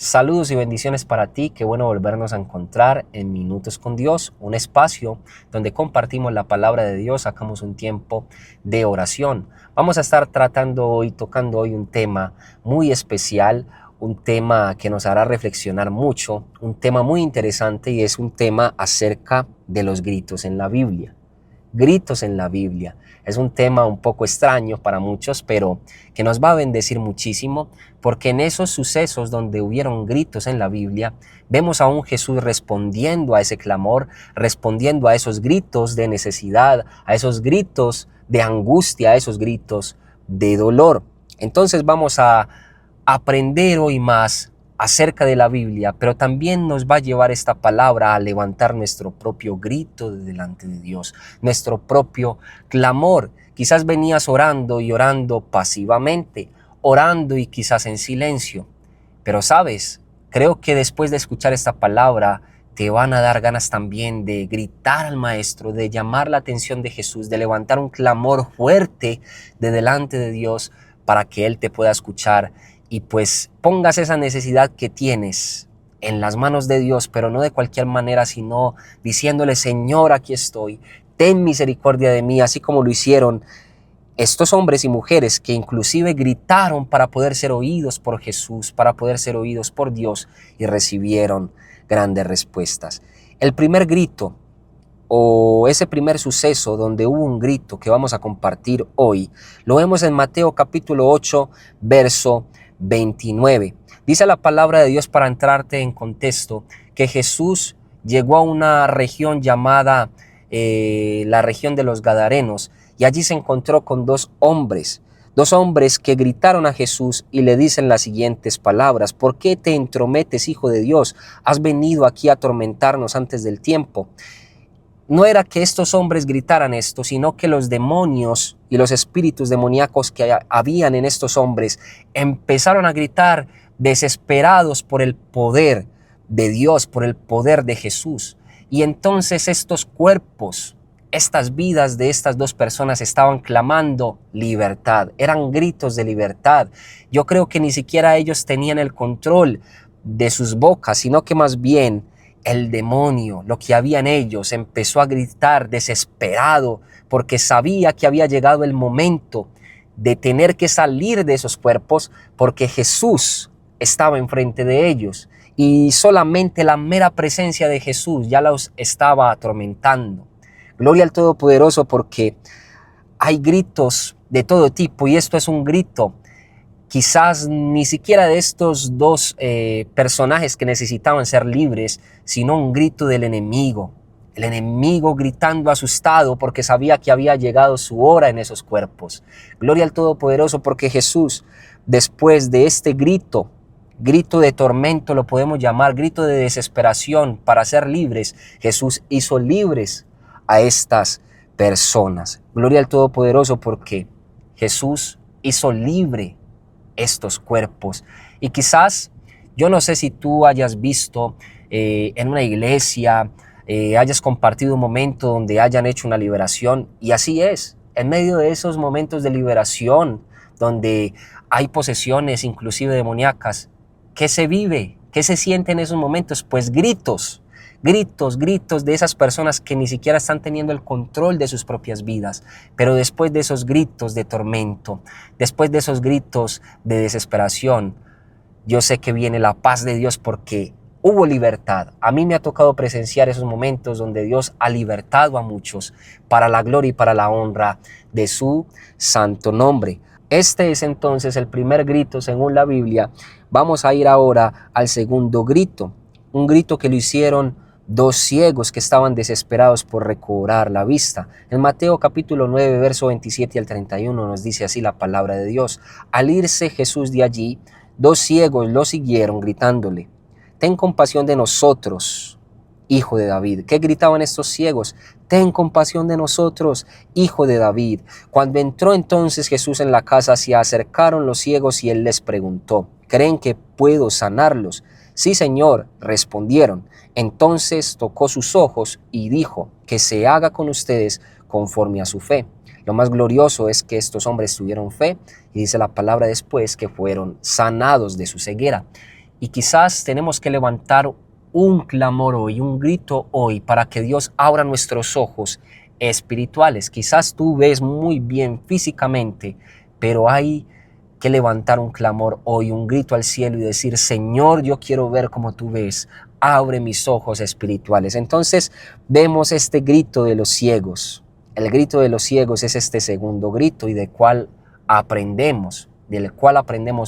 Saludos y bendiciones para ti, qué bueno volvernos a encontrar en Minutos con Dios, un espacio donde compartimos la palabra de Dios, sacamos un tiempo de oración. Vamos a estar tocando hoy un tema muy especial, un tema que nos hará reflexionar mucho, un tema muy interesante y es un tema acerca de los gritos en la Biblia. Gritos en la Biblia. Es un tema un poco extraño para muchos, pero que nos va a bendecir muchísimo, porque en esos sucesos donde hubieron gritos en la Biblia, vemos a un Jesús respondiendo a ese clamor, respondiendo a esos gritos de necesidad, a esos gritos de angustia, a esos gritos de dolor. Entonces vamos a aprender hoy más acerca de la Biblia, pero también nos va a llevar esta palabra a levantar nuestro propio grito de delante de Dios, nuestro propio clamor. Quizás venías orando y orando pasivamente, orando y quizás en silencio, pero sabes, creo que después de escuchar esta palabra te van a dar ganas también de gritar al Maestro, de llamar la atención de Jesús, de levantar un clamor fuerte de delante de Dios para que Él te pueda escuchar y pues pongas esa necesidad que tienes en las manos de Dios, pero no de cualquier manera, sino diciéndole: Señor, aquí estoy, ten misericordia de mí, así como lo hicieron estos hombres y mujeres que inclusive gritaron para poder ser oídos por Jesús, para poder ser oídos por Dios, y recibieron grandes respuestas. El primer grito, o ese primer suceso donde hubo un grito que vamos a compartir hoy, lo vemos en Mateo capítulo 8, verso 29. Dice la palabra de Dios, para entrarte en contexto, que Jesús llegó a una región llamada la región de los Gadarenos, y allí se encontró con dos hombres que gritaron a Jesús y le dicen las siguientes palabras: ¿por qué te entrometes, Hijo de Dios? ¿Has venido aquí a atormentarnos antes del tiempo? No era que estos hombres gritaran esto, sino que los demonios y los espíritus demoníacos que habían en estos hombres empezaron a gritar desesperados por el poder de Dios, por el poder de Jesús. Y entonces estos cuerpos, estas vidas de estas dos personas estaban clamando libertad, eran gritos de libertad. Yo creo que ni siquiera ellos tenían el control de sus bocas, sino que más bien el demonio, lo que había en ellos, empezó a gritar desesperado porque sabía que había llegado el momento de tener que salir de esos cuerpos, porque Jesús estaba enfrente de ellos y solamente la mera presencia de Jesús ya los estaba atormentando. Gloria al Todopoderoso, porque hay gritos de todo tipo y esto es un grito quizás ni siquiera de estos dos personajes que necesitaban ser libres, sino un grito del enemigo. El enemigo gritando asustado porque sabía que había llegado su hora en esos cuerpos. Gloria al Todopoderoso, porque Jesús, después de este grito de tormento lo podemos llamar, grito de desesperación para ser libres, Jesús hizo libres a estas personas. Gloria al Todopoderoso, porque Jesús hizo libre estos cuerpos. Y quizás, yo no sé si tú hayas visto en una iglesia, hayas compartido un momento donde hayan hecho una liberación, y así es, en medio de esos momentos de liberación, donde hay posesiones inclusive demoníacas, ¿qué se vive? ¿Qué se siente en esos momentos? Pues gritos de esas personas que ni siquiera están teniendo el control de sus propias vidas. Pero después de esos gritos de tormento, después de esos gritos de desesperación, yo sé que viene la paz de Dios, porque hubo libertad. A mí me ha tocado presenciar esos momentos donde Dios ha libertado a muchos para la gloria y para la honra de su santo nombre. Este es entonces el primer grito según la Biblia. Vamos a ir ahora al segundo grito, un grito que lo hicieron dos ciegos que estaban desesperados por recobrar la vista. En Mateo capítulo 9, verso 27 al 31 nos dice así la palabra de Dios: al irse Jesús de allí, dos ciegos lo siguieron gritándole: ten compasión de nosotros, Hijo de David. ¿Qué gritaban estos ciegos? Ten compasión de nosotros, Hijo de David. Cuando entró entonces Jesús en la casa, se acercaron los ciegos y él les preguntó: ¿creen que puedo sanarlos? Sí, Señor, respondieron. Entonces tocó sus ojos y dijo: que se haga con ustedes conforme a su fe. Lo más glorioso es que estos hombres tuvieron fe, y dice la palabra después que fueron sanados de su ceguera. Y quizás tenemos que levantar un clamor hoy, un grito hoy, para que Dios abra nuestros ojos espirituales. Quizás tú ves muy bien físicamente, pero hay que levantar un clamor hoy, un grito al cielo y decir: Señor, yo quiero ver como tú ves, abre mis ojos espirituales. Entonces vemos este grito de los ciegos. El grito de los ciegos es este segundo grito y del cual aprendemos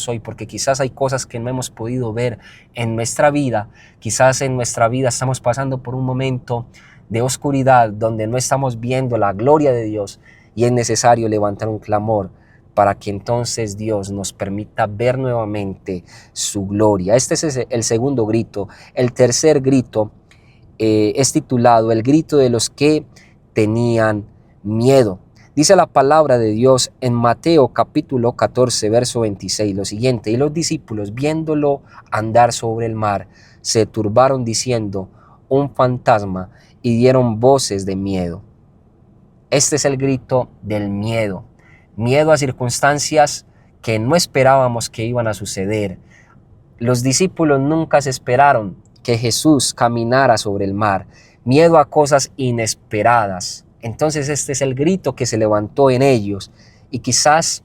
hoy, porque quizás hay cosas que no hemos podido ver en nuestra vida. Quizás en nuestra vida estamos pasando por un momento de oscuridad donde no estamos viendo la gloria de Dios, y es necesario levantar un clamor para que entonces Dios nos permita ver nuevamente su gloria. Este es el segundo grito. El tercer grito es titulado El grito de los que tenían miedo. Dice la palabra de Dios en Mateo capítulo 14, verso 26, lo siguiente: y los discípulos, viéndolo andar sobre el mar, se turbaron diciendo: un fantasma, y dieron voces de miedo. Este es el grito del miedo. Miedo a circunstancias que no esperábamos que iban a suceder. Los discípulos nunca se esperaron que Jesús caminara sobre el mar. Miedo a cosas inesperadas. Entonces este es el grito que se levantó en ellos, y quizás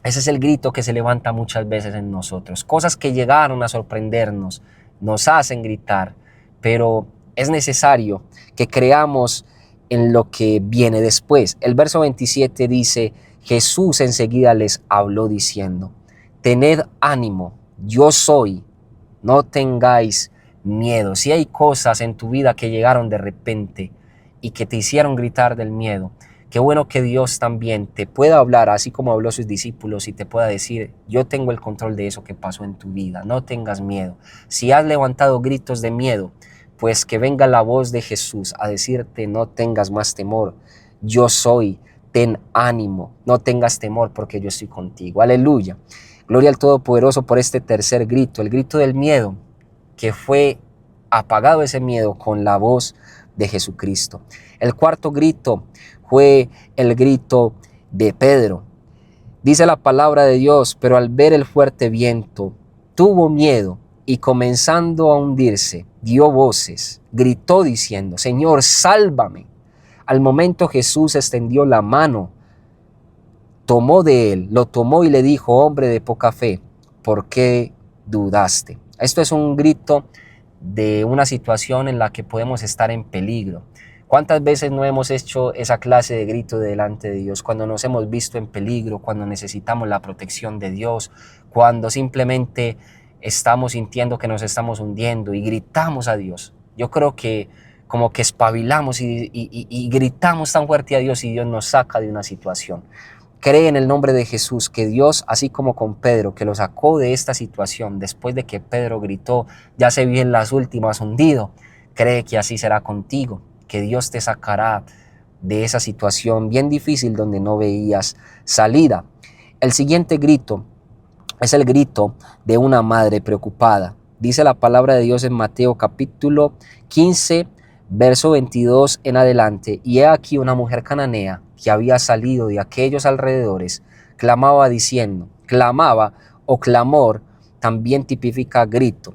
ese es el grito que se levanta muchas veces en nosotros. Cosas que llegaron a sorprendernos, nos hacen gritar, pero es necesario que creamos en lo que viene después. El verso 27 dice: Jesús enseguida les habló diciendo: tened ánimo, yo soy, no tengáis miedo. Si hay cosas en tu vida que llegaron de repente y que te hicieron gritar del miedo, qué bueno que Dios también te pueda hablar, así como habló a sus discípulos, y te pueda decir: yo tengo el control de eso que pasó en tu vida, no tengas miedo. Si has levantado gritos de miedo, pues que venga la voz de Jesús a decirte: no tengas más temor, yo soy, ten ánimo, no tengas temor porque yo estoy contigo. Aleluya. Gloria al Todopoderoso por este tercer grito, el grito del miedo, que fue apagado ese miedo con la voz de Jesucristo. El cuarto grito fue el grito de Pedro. Dice la palabra de Dios: pero al ver el fuerte viento, tuvo miedo, y comenzando a hundirse, dio voces, gritó diciendo: Señor, sálvame. Al momento Jesús extendió la mano, tomó de él, lo tomó y le dijo: hombre de poca fe, ¿por qué dudaste? Esto es un grito de una situación en la que podemos estar en peligro. ¿Cuántas veces no hemos hecho esa clase de grito delante de Dios? Cuando nos hemos visto en peligro, cuando necesitamos la protección de Dios, cuando simplemente estamos sintiendo que nos estamos hundiendo y gritamos a Dios. Yo creo que como que espabilamos y gritamos tan fuerte a Dios, y Dios nos saca de una situación. Cree en el nombre de Jesús que Dios, así como con Pedro, que lo sacó de esta situación después de que Pedro gritó: ya se vi en las últimas hundido. Cree que así será contigo, que Dios te sacará de esa situación bien difícil donde no veías salida. El siguiente grito es el grito de una madre preocupada. Dice la palabra de Dios en Mateo capítulo 15, verso 22 en adelante: y he aquí una mujer cananea que había salido de aquellos alrededores, clamaba diciendo, clamaba o clamor también tipifica grito,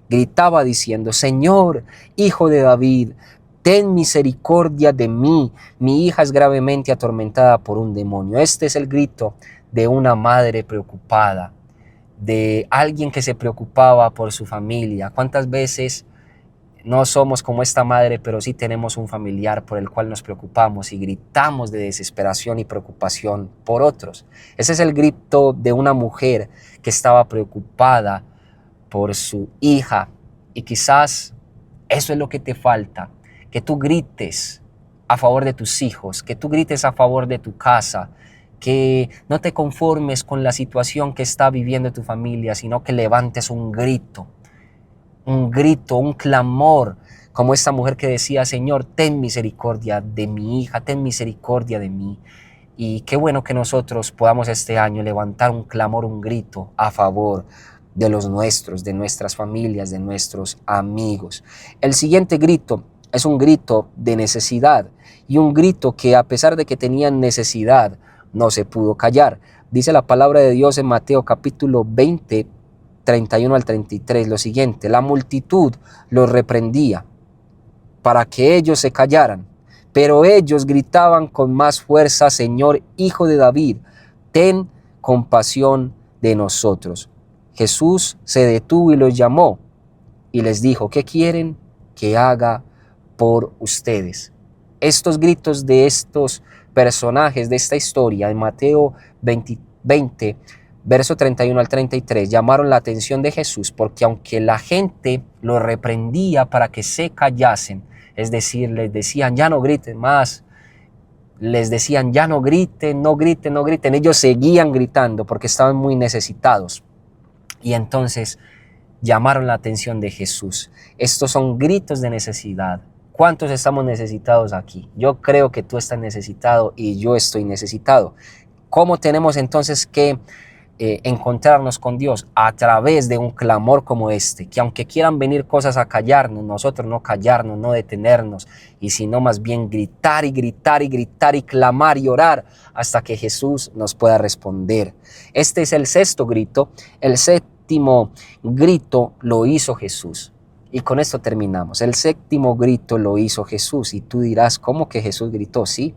gritaba diciendo: Señor, hijo de David, ten misericordia de mí, mi hija es gravemente atormentada por un demonio. Este es el grito de una madre preocupada, de alguien que se preocupaba por su familia. ¿Cuántas veces no somos como esta madre, pero sí tenemos un familiar por el cual nos preocupamos y gritamos de desesperación y preocupación por otros? Ese es el grito de una mujer que estaba preocupada por su hija, y quizás eso es lo que te falta, que tú grites a favor de tus hijos, que tú grites a favor de tu casa, que no te conformes con la situación que está viviendo tu familia, sino que levantes un grito, un clamor, como esta mujer que decía: Señor, ten misericordia de mi hija, ten misericordia de mí. Y qué bueno que nosotros podamos este año levantar un clamor, un grito a favor de los nuestros, de nuestras familias, de nuestros amigos. El siguiente grito es un grito de necesidad, y un grito que, a pesar de que tenían necesidad, no se pudo callar. Dice la palabra de Dios en Mateo capítulo 20, 31 al 33, lo siguiente: la multitud los reprendía para que ellos se callaran, pero ellos gritaban con más fuerza: Señor, Hijo de David, ten compasión de nosotros. Jesús se detuvo y los llamó y les dijo: ¿qué quieren que haga por ustedes? Estos gritos de estos personajes de esta historia en Mateo 20, verso 31 al 33, llamaron la atención de Jesús, porque aunque la gente lo reprendía para que se callasen, es decir, les decían: ya no griten más, les decían: ya no griten, no griten, no griten, ellos seguían gritando porque estaban muy necesitados. Y entonces llamaron la atención de Jesús. Estos son gritos de necesidad. ¿Cuántos estamos necesitados aquí? Yo creo que tú estás necesitado y yo estoy necesitado. ¿Cómo tenemos entonces que encontrarnos con Dios? A través de un clamor como este, que aunque quieran venir cosas a callarnos, nosotros no callarnos, no detenernos, y sino más bien gritar y gritar y gritar y clamar y orar hasta que Jesús nos pueda responder. Este es el sexto grito. El séptimo grito lo hizo Jesús. Y con esto terminamos. El séptimo grito lo hizo Jesús. Y tú dirás: ¿cómo que Jesús gritó? Sí,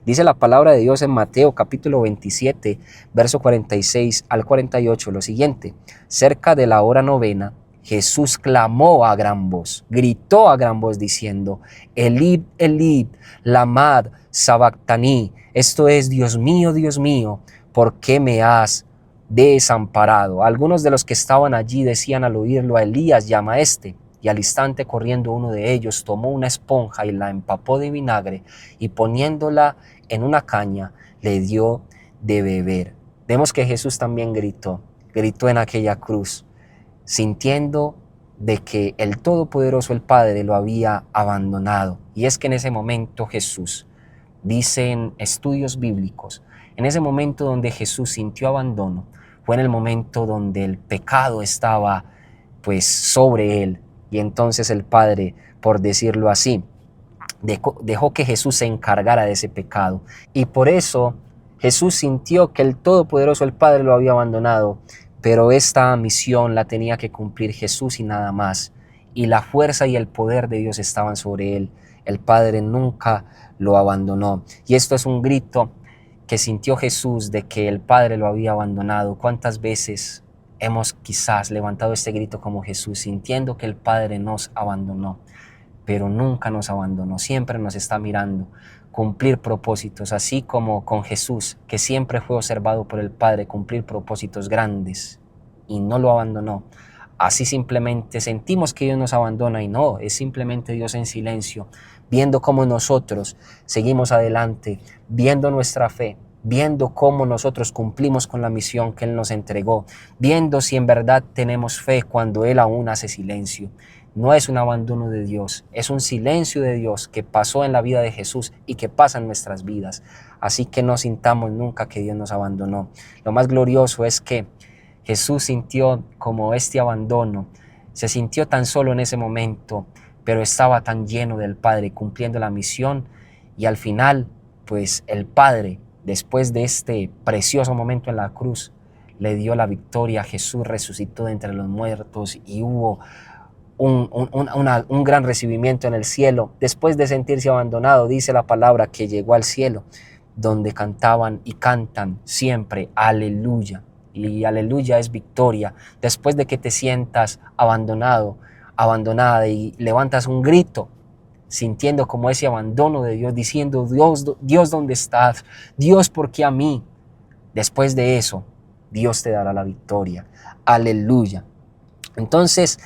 dice la palabra de Dios en Mateo capítulo 27, verso 46 al 48 lo siguiente: cerca de la hora novena, Jesús clamó a gran voz, gritó a gran voz diciendo: Elí, Elí, lama sabactani. Esto es: Dios mío, ¿por qué me has desamparado? Algunos de los que estaban allí decían al oírlo: a Elías llama a este. Y al instante, corriendo uno de ellos, tomó una esponja y la empapó de vinagre, y poniéndola en una caña, le dio de beber. Vemos que Jesús también gritó en aquella cruz, sintiendo de que el Todopoderoso, el Padre, lo había abandonado. Y es que en ese momento Jesús, dicen estudios bíblicos, en ese momento donde Jesús sintió abandono, fue en el momento donde el pecado estaba pues sobre él. Y entonces el Padre, por decirlo así, dejó que Jesús se encargara de ese pecado. Y por eso Jesús sintió que el Todopoderoso, el Padre, lo había abandonado, pero esta misión la tenía que cumplir Jesús y nada más. Y la fuerza y el poder de Dios estaban sobre él. El Padre nunca lo abandonó. Y esto es un grito que sintió Jesús de que el Padre lo había abandonado. ¿Cuántas veces hemos quizás levantado este grito como Jesús, sintiendo que el Padre nos abandonó? Pero nunca nos abandonó, siempre nos está mirando cumplir propósitos, así como con Jesús, que siempre fue observado por el Padre cumplir propósitos grandes y no lo abandonó. Así simplemente sentimos que Dios nos abandona y no, es simplemente Dios en silencio, viendo cómo nosotros seguimos adelante, viendo nuestra fe, viendo cómo nosotros cumplimos con la misión que Él nos entregó, viendo si en verdad tenemos fe cuando Él aún hace silencio. No es un abandono de Dios, es un silencio de Dios que pasó en la vida de Jesús y que pasa en nuestras vidas. Así que no sintamos nunca que Dios nos abandonó. Lo más glorioso es que Jesús sintió como este abandono, se sintió tan solo en ese momento, pero estaba tan lleno del Padre cumpliendo la misión, y al final, pues el Padre, después de este precioso momento en la cruz, le dio la victoria. Jesús resucitó de entre los muertos y hubo un gran recibimiento en el cielo. Después de sentirse abandonado, dice la palabra que llegó al cielo, donde cantaban y cantan siempre aleluya. Y aleluya es victoria. Después de que te sientas abandonado, abandonada, y levantas un grito, sintiendo como ese abandono de Dios, diciendo: Dios, ¿dónde estás? Dios, ¿por qué a mí? Después de eso, Dios te dará la victoria. Aleluya. Entonces,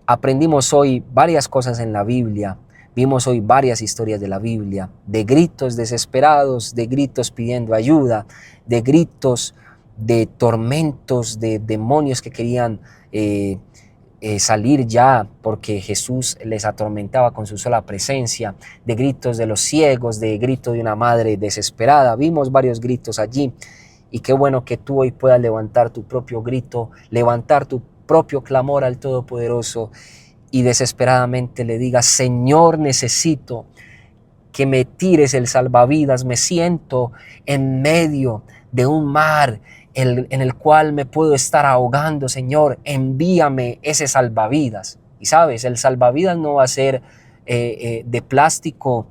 aprendimos hoy varias cosas en la Biblia, vimos hoy varias historias de la Biblia, de gritos desesperados, de gritos pidiendo ayuda, de gritos de tormentos, de demonios que querían salir ya porque Jesús les atormentaba con su sola presencia, de gritos de los ciegos, de grito de una madre desesperada. Vimos varios gritos allí, y qué bueno que tú hoy puedas levantar tu propio grito, levantar tu propio clamor al Todopoderoso y desesperadamente le digas: Señor, necesito que me tires el salvavidas, me siento en medio de un mar en el cual me puedo estar ahogando, Señor, envíame ese salvavidas. Y sabes, el salvavidas no va a ser de plástico,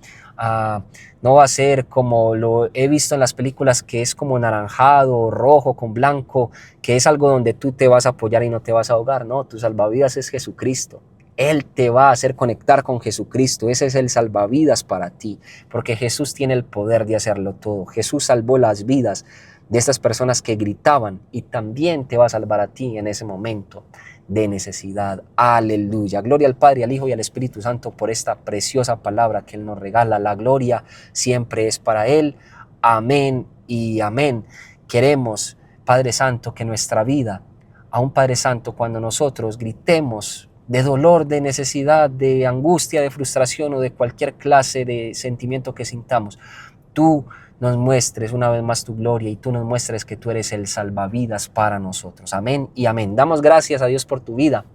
no va a ser como lo he visto en las películas, que es como naranjado, rojo con blanco, que es algo donde tú te vas a apoyar y no te vas a ahogar. No, tu salvavidas es Jesucristo. Él te va a hacer conectar con Jesucristo. Ese es el salvavidas para ti, porque Jesús tiene el poder de hacerlo todo. Jesús salvó las vidas de estas personas que gritaban, y también te va a salvar a ti en ese momento de necesidad. Aleluya. Gloria al Padre, al Hijo y al Espíritu Santo por esta preciosa palabra que Él nos regala. La gloria siempre es para Él. Amén y amén. Queremos, Padre Santo, que nuestra vida, aún Padre Santo, cuando nosotros gritemos de dolor, de necesidad, de angustia, de frustración o de cualquier clase de sentimiento que sintamos, tú nos muestres una vez más tu gloria y tú nos muestres que tú eres el salvavidas para nosotros. Amén y amén. Damos gracias a Dios por tu vida.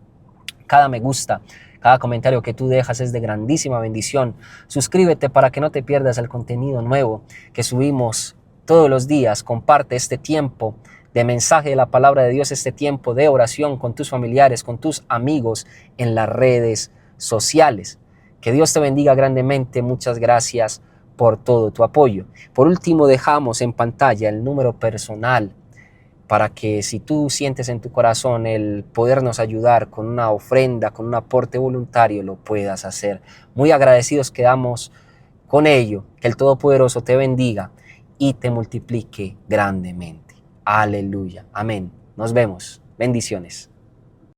Cada me gusta, cada comentario que tú dejas es de grandísima bendición. Suscríbete para que no te pierdas el contenido nuevo que subimos todos los días. Comparte este tiempo de mensaje de la palabra de Dios, este tiempo de oración con tus familiares, con tus amigos en las redes sociales. Que Dios te bendiga grandemente. Muchas gracias por todo tu apoyo. Por último, dejamos en pantalla el número personal para que, si tú sientes en tu corazón el podernos ayudar con una ofrenda, con un aporte voluntario, lo puedas hacer. Muy agradecidos quedamos con ello. Que el Todopoderoso te bendiga y te multiplique grandemente. Aleluya. Amén. Nos vemos. Bendiciones.